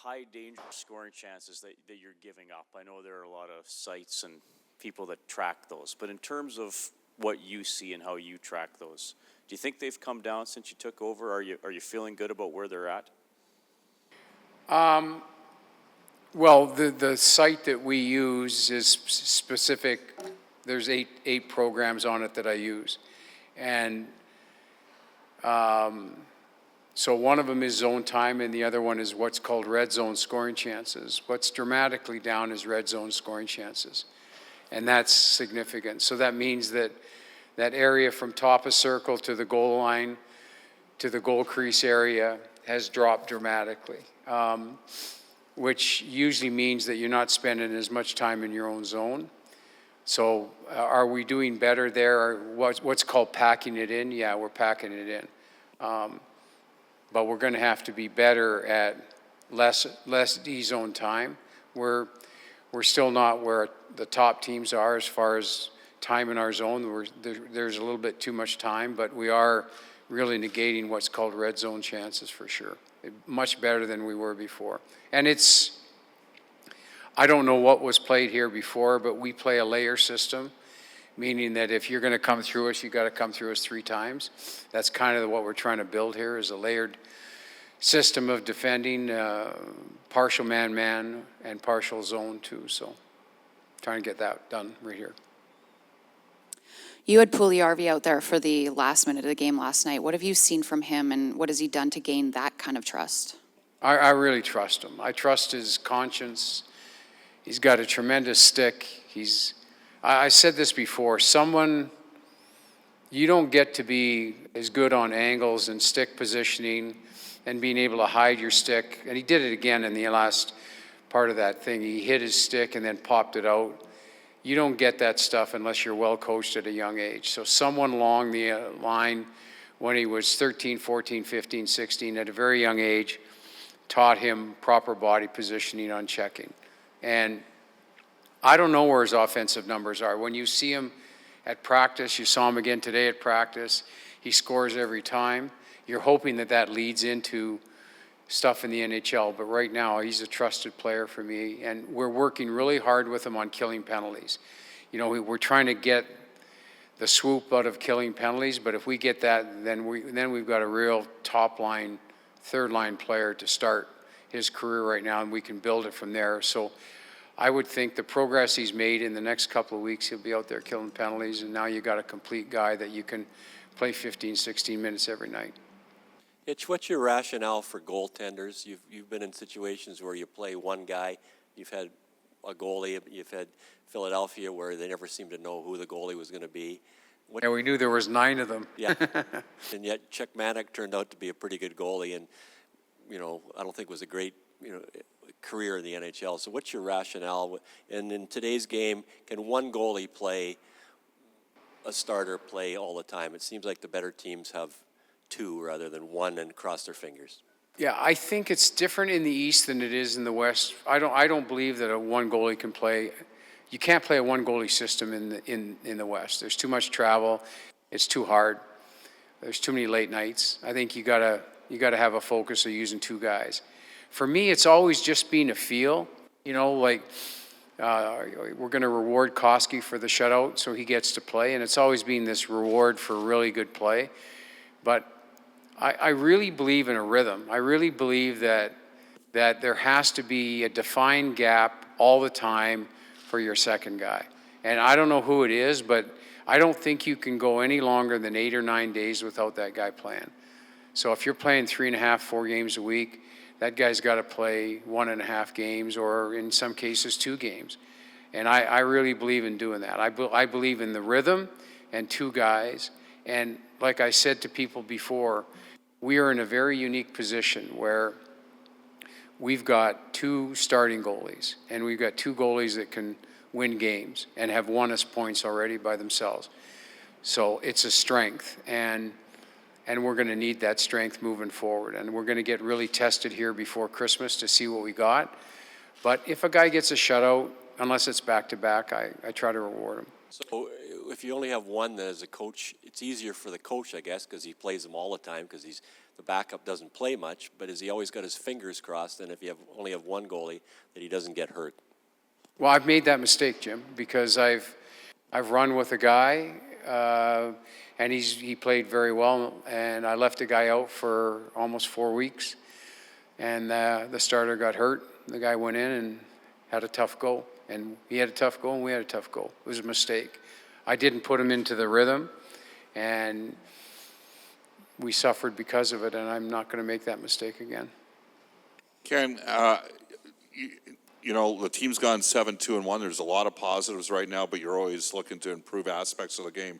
high danger scoring chances that you're giving up? I know there are a lot of sites and people that track those, but in terms of what you see and how you track those, do you think they've come down since you took over? Are you feeling good about where they're at? Well, the site that we use is specific. There's eight programs on it that I use. And so one of them is zone time, and the other one is what's called red zone scoring chances. What's dramatically down is red zone scoring chances. And that's significant. So that means that that area from top of circle to the goal line to the goal crease area has dropped dramatically. Which usually means that you're not spending as much time in your own zone. So are we doing better there? What's called packing it in? Yeah, we're packing it in. But we're going to have to be better at less D-zone time. We're still not where the top teams are as far as time in our zone. There's a little bit too much time, but we are really negating what's called red zone chances for sure. Much better than we were before. And I don't know what was played here before, but we play a layer system, meaning that if you're going to come through us, you got to come through us 3 times. That's kind of what we're trying to build here, is a layered system of defending, partial man-man and partial zone too. So trying to get that done right here. You had Puljujärvi out there for the last minute of the game last night. What have you seen from him, and what has he done to gain that kind of trust? I really trust him. I trust his conscience. He's got a tremendous stick. I said this before, you don't get to be as good on angles and stick positioning and being able to hide your stick. And he did it again in the last part of that thing. He hit his stick and then popped it out. You don't get that stuff unless you're well coached at a young age. So someone along the line when he was 13, 14, 15, 16, at a very young age, taught him proper body positioning on checking. And I don't know where his offensive numbers are. When you see him at practice, you saw him again today at practice, he scores every time. You're hoping that that leads into stuff in the NHL, but right now he's a trusted player for me, and we're working really hard with him on killing penalties. You know, we're trying to get the swoop out of killing penalties, but if we get that, then we've got a real top line, third line player to start his career right now, and we can build it from there. So I would think the progress he's made in the next couple of weeks, he'll be out there killing penalties, and now you got a complete guy that you can play 15, 16 minutes every night. Hitch, what's your rationale for goaltenders? You've been in situations where you play one guy. You've had a goalie. You've had Philadelphia where they never seemed to know who the goalie was going to be. Yeah, we knew there was 9 of them. Yeah, and yet Chuck Manick turned out to be a pretty good goalie, and I don't think was a great career in the NHL. So what's your rationale? And in today's game, can one goalie play a starter play all the time? It seems like the better teams have 2 rather than 1 and cross their fingers. Yeah, I think it's different in the East than it is in the West. I don't believe that a one goalie can play. You can't play a one goalie system in the West. There's too much travel. It's too hard. There's too many late nights. I think you gotta have a focus of using 2 guys. For me, it's always just been a feel. We're going to reward Koski for the shutout, so he gets to play, and it's always been this reward for really good play. But I really believe in a rhythm. I really believe that there has to be a defined gap all the time for your second guy. And I don't know who it is, but I don't think you can go any longer than 8 or 9 days without that guy playing. So if you're playing 3.5, 4 games a week, that guy's got to play 1.5 games, or in some cases 2 games. And I really believe in doing that. I believe in the rhythm and 2 guys. And like I said to people before, we are in a very unique position where we've got 2 starting goalies, and we've got 2 goalies that can win games and have won us points already by themselves. So it's a strength, and we're going to need that strength moving forward. And we're going to get really tested here before Christmas to see what we got. But if a guy gets a shutout, unless it's back-to-back, I try to reward him. So if you only have one, then as a coach, it's easier for the coach, I guess, because he plays them all the time, because he's the backup doesn't play much, but has he always got his fingers crossed, and if you only have one goalie, that he doesn't get hurt? Well, I've made that mistake, Jim, because I've run with a guy, and he played very well, and I left a guy out for almost 4 weeks, and the starter got hurt. The guy went in and had a tough go, and he had a tough go, and we had a tough go. It was a mistake. I didn't put him into the rhythm, and we suffered because of it, and I'm not going to make that mistake again. Ken, you know, the team's gone 7-2-1. There's a lot of positives right now, but you're always looking to improve aspects of the game.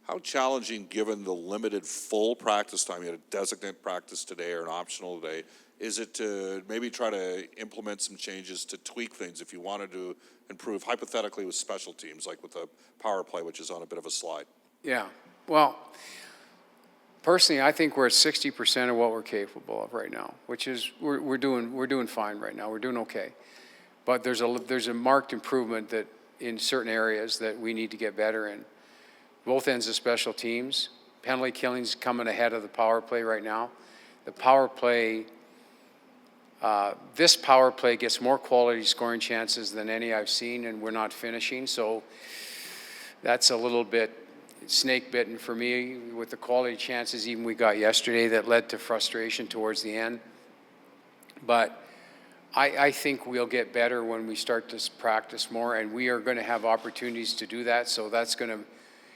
How challenging, given the limited full practice time, you had a designated practice today or an optional today, is it to maybe try to implement some changes to tweak things if you wanted to improve, hypothetically, with special teams, like with the power play, which is on a bit of a slide? Yeah, well, personally, I think we're at 60% of what we're capable of right now, which is we're doing fine right now. We're doing okay, but there's a marked improvement that in certain areas that we need to get better in. Both ends of special teams, penalty killing's coming ahead of the power play right now. The power play, this power play gets more quality scoring chances than any I've seen, and we're not finishing, so that's a little bit snake bitten for me with the quality chances even we got yesterday that led to frustration towards the end. But I think we'll get better when we start to practice more, and we are going to have opportunities to do that. So that's going to,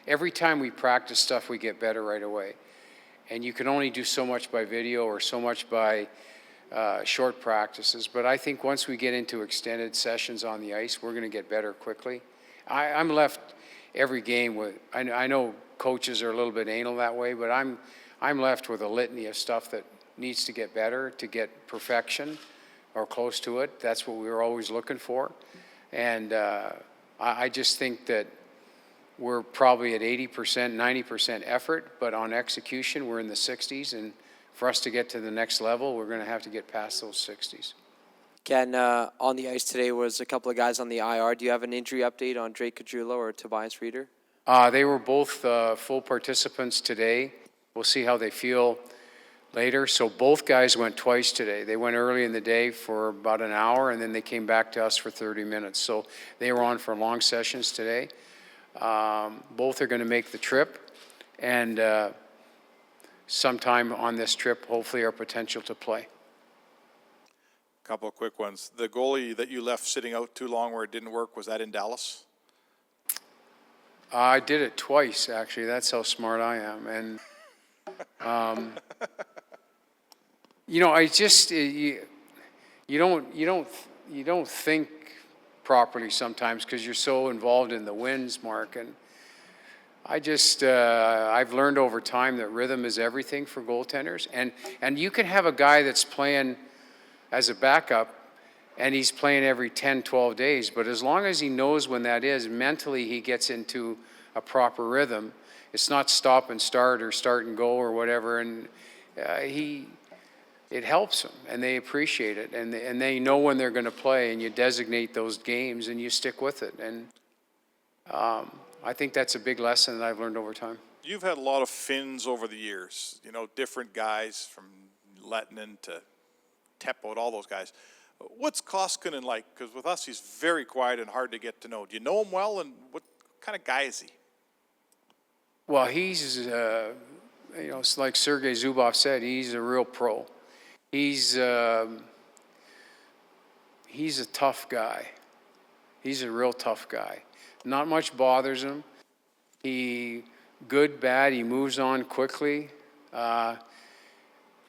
every time we practice stuff, we get better right away. And you can only do so much by video or so much by short practices. But I think once we get into extended sessions on the ice, we're going to get better quickly. I'm left every game with, I know coaches are a little bit anal that way, but I'm left with a litany of stuff that needs to get better to get perfection or close to it. That's what we were always looking for. And I just think that we're probably at 80%, 90% effort, but on execution, we're in the 60s. And for us to get to the next level, we're going to have to get past those 60s. Ken, on the ice today was a couple of guys on the IR. Do you have an injury update on Drake Caggiula or Tobias Reeder? They were both full participants today. We'll see how they feel later. So both guys went twice today. They went early in the day for about an hour, and then they came back to us for 30 minutes. So they were on for long sessions today. Both are going to make the trip, and sometime on this trip, hopefully, our potential to play. Couple of quick ones. The goalie that you left sitting out too long where it didn't work, was that in Dallas? I did it twice, actually. That's how smart I am. And, you know, I just, you don't think properly sometimes because you're so involved in the wins, Mark. And I just, I've learned over time that rhythm is everything for goaltenders. And you can have a guy that's playing as a backup, and he's playing every 10, 12 days. But as long as he knows when that is, mentally he gets into a proper rhythm. It's not stop and start or start and go or whatever. And it helps them, and they appreciate it. And they know when they're going to play, and you designate those games, and you stick with it. And I think that's a big lesson that I've learned over time. You've had a lot of Finns over the years, you know, different guys from Lettinen to Teppo, all those guys. What's Koskinen like? Because with us, he's very quiet and hard to get to know. Do you know him well, and what kind of guy is he? Well, he's, you know, it's like Sergei Zubov said, he's a real pro. He's a tough guy. He's a real tough guy. Not much bothers him. He, good, bad, he moves on quickly.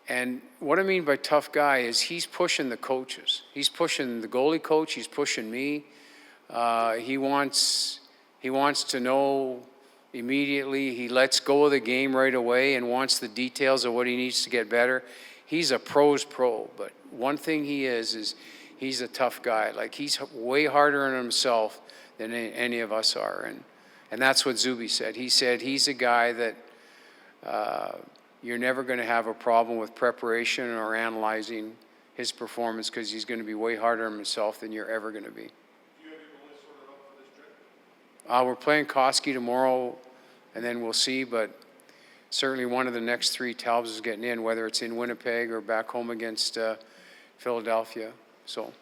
And what I mean by tough guy is he's pushing the coaches. He's pushing the goalie coach. He's pushing me. He wants to know immediately. He lets go of the game right away and wants the details of what he needs to get better. He's a pro's pro, but one thing he is he's a tough guy. Like, he's way harder on himself than any of us are. And that's what Zuby said. He said he's a guy that you're never going to have a problem with preparation or analyzing his performance because he's going to be way harder on himself than you're ever going to be. Do you have your goalie sorted out for this trip? We're playing Koski tomorrow, and then we'll see. But certainly one of the next 3 Talbs is getting in, whether it's in Winnipeg or back home against Philadelphia. So